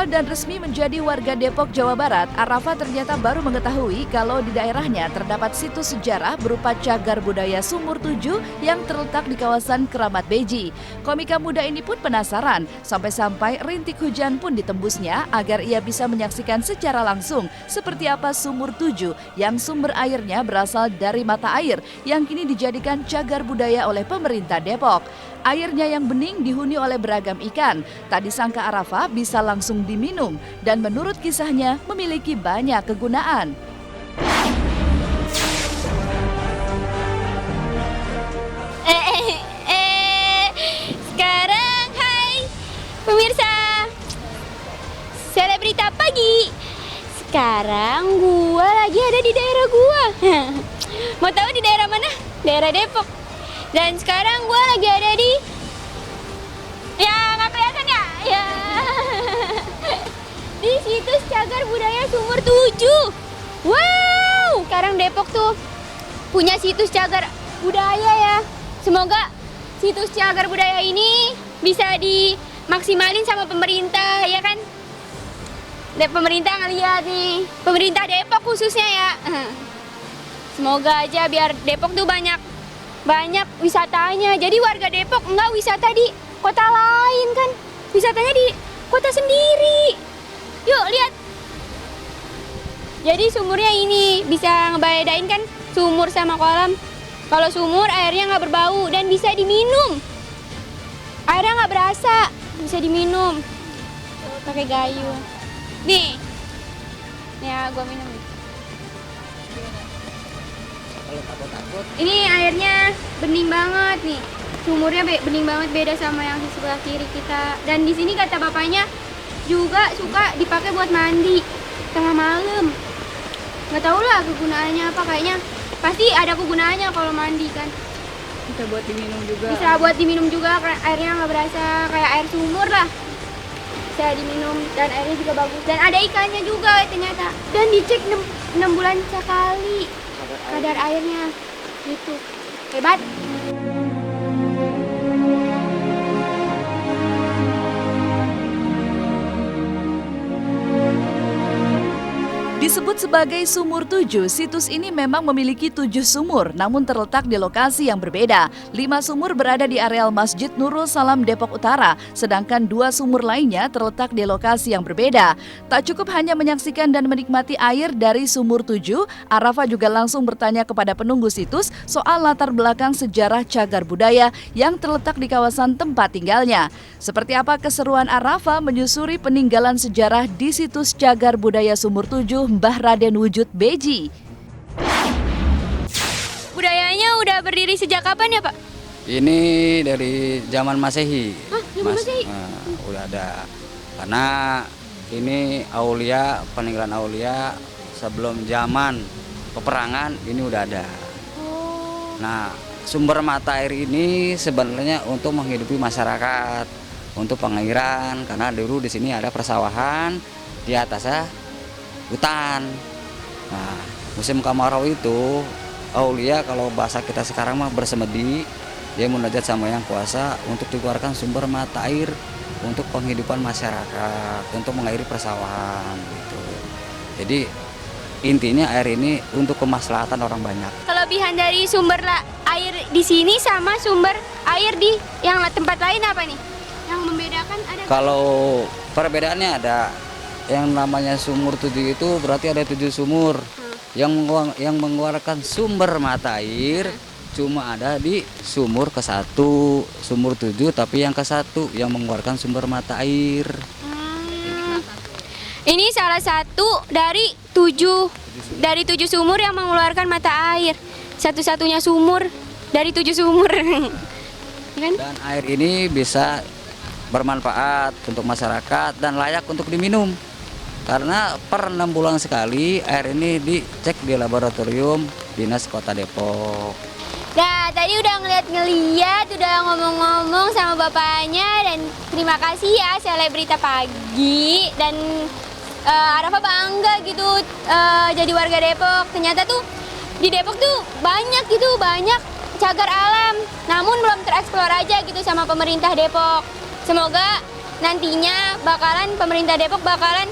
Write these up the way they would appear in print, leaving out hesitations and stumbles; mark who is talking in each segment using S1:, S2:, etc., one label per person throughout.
S1: Viral dan resmi menjadi warga Depok, Jawa Barat, Arafah ternyata baru mengetahui kalau di daerahnya terdapat situs sejarah berupa cagar budaya Sumur Tujuh yang terletak di kawasan Keramat Beji. Komika muda ini pun penasaran, sampai-sampai rintik hujan pun ditembusnya agar ia bisa menyaksikan secara langsung seperti apa Sumur Tujuh yang sumber airnya berasal dari mata air yang kini dijadikan cagar budaya oleh pemerintah Depok. Airnya yang bening dihuni oleh beragam ikan. Tak disangka Arafah bisa langsung diminum dan menurut kisahnya memiliki banyak kegunaan.
S2: Sekarang hai pemirsa Selebrita Pagi. Sekarang gua lagi ada di daerah gua. Mau tahu di daerah mana? Daerah Depok. Dan sekarang gue lagi ada di, ya nggak kelihatan ya, di situs cagar budaya Sumur Tujuh. Wow, sekarang Depok tuh punya situs cagar budaya ya. Semoga situs cagar budaya ini bisa dimaksimalin sama pemerintah, ya kan? Pemerintah ngeliat nih, pemerintah Depok khususnya ya. Semoga aja biar Depok tuh banyak wisatanya. Jadi warga Depok enggak wisata di kota lain kan. Wisatanya di kota sendiri. Yuk lihat. Jadi sumurnya ini bisa ngebedain kan sumur sama kolam. Kalau sumur airnya nggak berbau dan bisa diminum. Airnya nggak berasa, bisa diminum. Pakai gayung. Nih. Nih ya, gua minum nih. Ini airnya bening banget nih, sumurnya bening banget, beda sama yang di sebelah kiri kita. Dan di sini kata bapaknya juga suka dipakai buat mandi tengah malam. Nggak tahu lah kegunaannya apa, kayaknya pasti ada kegunaannya kalau mandi kan.
S1: Bisa buat diminum juga.
S2: Bisa buat diminum juga, airnya nggak berasa kayak air sumur lah. Bisa diminum dan airnya juga bagus. Dan ada ikannya juga ternyata. Dan dicek 6 bulan sekali. Kadar airnya gitu, hebat.
S1: Disebut sebagai Sumur Tujuh, situs ini memang memiliki 7 sumur, namun terletak di lokasi yang berbeda. 5 sumur berada di areal Masjid Nurul Salam Depok Utara, sedangkan 2 sumur lainnya terletak di lokasi yang berbeda. Tak cukup hanya menyaksikan dan menikmati air dari Sumur Tujuh, Arafah juga langsung bertanya kepada penunggu situs soal latar belakang sejarah cagar budaya yang terletak di kawasan tempat tinggalnya. Seperti apa keseruan Arafah menyusuri peninggalan sejarah di situs cagar budaya Sumur Tujuh Mbah Raden Wujud Beji.
S2: Budayanya udah berdiri sejak kapan ya Pak?
S3: Ini dari zaman Masehi.
S2: Hah, zaman Masehi?
S3: Udah ada. Karena ini aulia, peninggalan aulia sebelum zaman peperangan ini udah ada.
S2: Oh.
S3: Nah, sumber mata air ini sebenarnya untuk menghidupi masyarakat, untuk pengairan, karena dulu di sini ada persawahan, di atasnya hutan. Nah, musim kemarau itu aulia kalau bahasa kita sekarang mah bersemedi, dia munajat sama yang kuasa untuk dikeluarkan sumber mata air untuk penghidupan masyarakat, untuk mengairi persawahan gitu. Jadi intinya air ini untuk kemaslahatan orang banyak.
S2: Kelebihan dari sumber air di sini sama sumber air di yang tempat lain apa nih? Yang membedakan ada?
S3: Kalau perbedaannya ada, yang namanya Sumur Tujuh itu berarti ada 7 sumur. Yang mengeluarkan sumber mata air cuma ada di sumur ke-1, Sumur Tujuh, tapi yang ke-1 yang mengeluarkan sumber mata air.
S2: Ini salah satu dari 7 sumur yang mengeluarkan mata air. Satu-satunya sumur dari 7 sumur. Kan?
S3: Dan air ini bisa bermanfaat untuk masyarakat dan layak untuk diminum. Karena per 6 bulan sekali air ini dicek di laboratorium Dinas Kota Depok.
S2: Nah, tadi udah ngeliat, udah ngomong-ngomong sama bapaknya, dan terima kasih ya Selebrita Pagi. Dan Arafah bangga gitu jadi warga Depok. Ternyata tuh di Depok tuh banyak cagar alam, namun belum tereksplor aja gitu sama pemerintah Depok. Semoga nantinya pemerintah Depok bakalan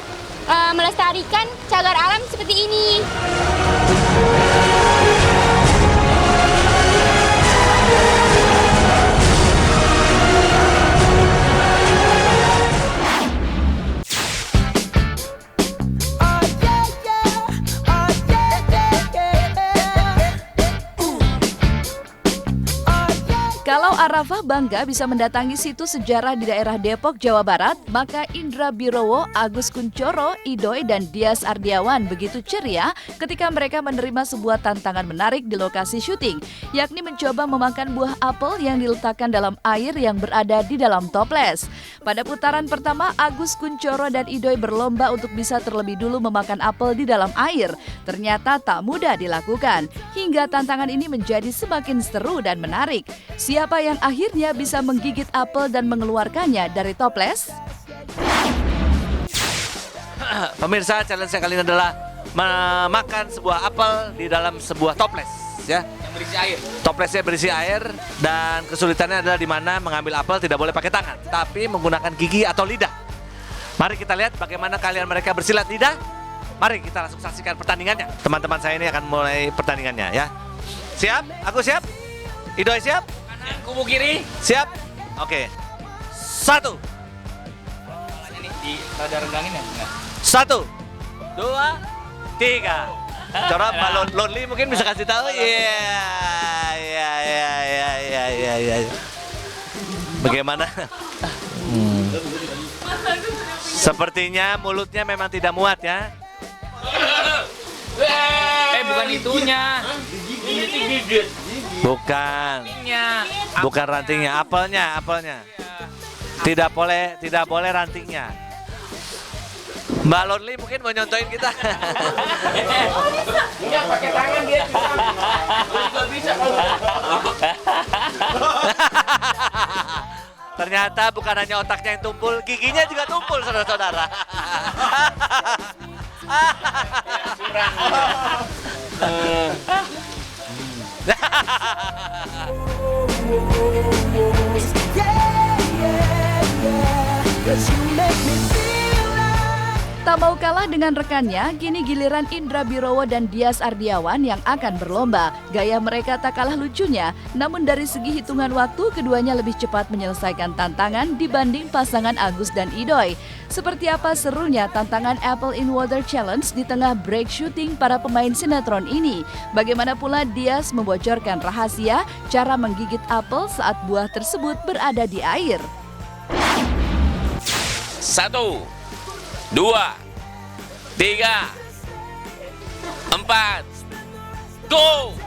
S2: melestarikan cagar alam seperti ini.
S1: Kalau Arafah bangga bisa mendatangi situs sejarah di daerah Depok, Jawa Barat, maka Indra Birowo, Agus Kuncoro, Idoy, dan Dias Ardiawan begitu ceria ketika mereka menerima sebuah tantangan menarik di lokasi syuting, yakni mencoba memakan buah apel yang diletakkan dalam air yang berada di dalam toples. Pada putaran pertama, Agus Kuncoro dan Idoy berlomba untuk bisa terlebih dulu memakan apel di dalam air. Ternyata tak mudah dilakukan, hingga tantangan ini menjadi semakin seru dan menarik. Siapa yang akhirnya bisa menggigit apel dan mengeluarkannya dari toples?
S4: Pemirsa, challenge kali ini adalah memakan sebuah apel di dalam sebuah toples, ya.
S3: Yang berisi air.
S4: Toplesnya berisi air dan kesulitannya adalah di mana mengambil apel tidak boleh pakai tangan, tapi menggunakan gigi atau lidah. Mari kita lihat bagaimana kalian mereka bersilat lidah. Mari kita langsung saksikan pertandingannya. Teman-teman saya ini akan mulai pertandingannya, ya. Siap? Aku siap? Idoy siap?
S3: Kubu kiri.
S4: Siap? Oke. 1.
S3: Palanya nih di rada rendangin ya? Enggak.
S4: 1, 2, 3. Coba Mbak Lonely mungkin bisa kasih tahu. Iya. Bagaimana? Sepertinya mulutnya memang tidak muat, ya.
S3: Bukan itunya.
S4: Bukan rantingnya, apelnya. Tidak boleh rantingnya. Mbak Lonely mungkin mau nyontoin kita.
S3: Enggak pakai tangan dia. Enggak bisa.
S4: Ternyata bukan hanya otaknya yang tumpul, giginya juga tumpul, saudara-saudara.
S1: Tak mau kalah dengan rekannya, kini giliran Indra Birowo dan Dias Ardiawan yang akan berlomba. Gaya mereka tak kalah lucunya, namun dari segi hitungan waktu, keduanya lebih cepat menyelesaikan tantangan dibanding pasangan Agus dan Idoy. Seperti apa serunya tantangan Apple in Water Challenge di tengah break syuting para pemain sinetron ini? Bagaimana pula Dias membocorkan rahasia cara menggigit apel saat buah tersebut berada di air?
S5: 1, 2, 3, 4, go!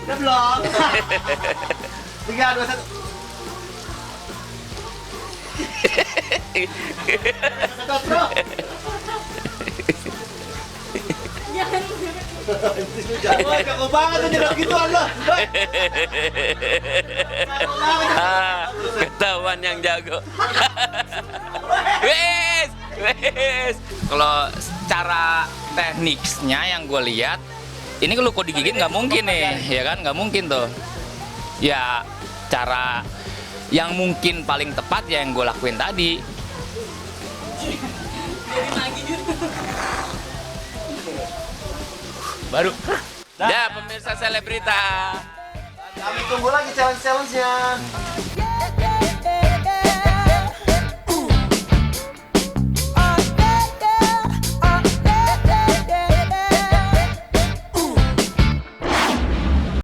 S4: Udah belum? 3, 2, 1. Jangan kaku banget aja gitu Allah.
S5: Ketahuan yang jago. Wes. Kalau secara tekniknya yang gue lihat, ini kalau kok digigit nggak mungkin nih, ya kan? Nggak mungkin tuh. Ya cara yang mungkin paling tepat ya yang gue lakuin tadi. Baru. Ya pemirsa selebrita.
S4: Kami tunggu lagi challenge-challenge-nya.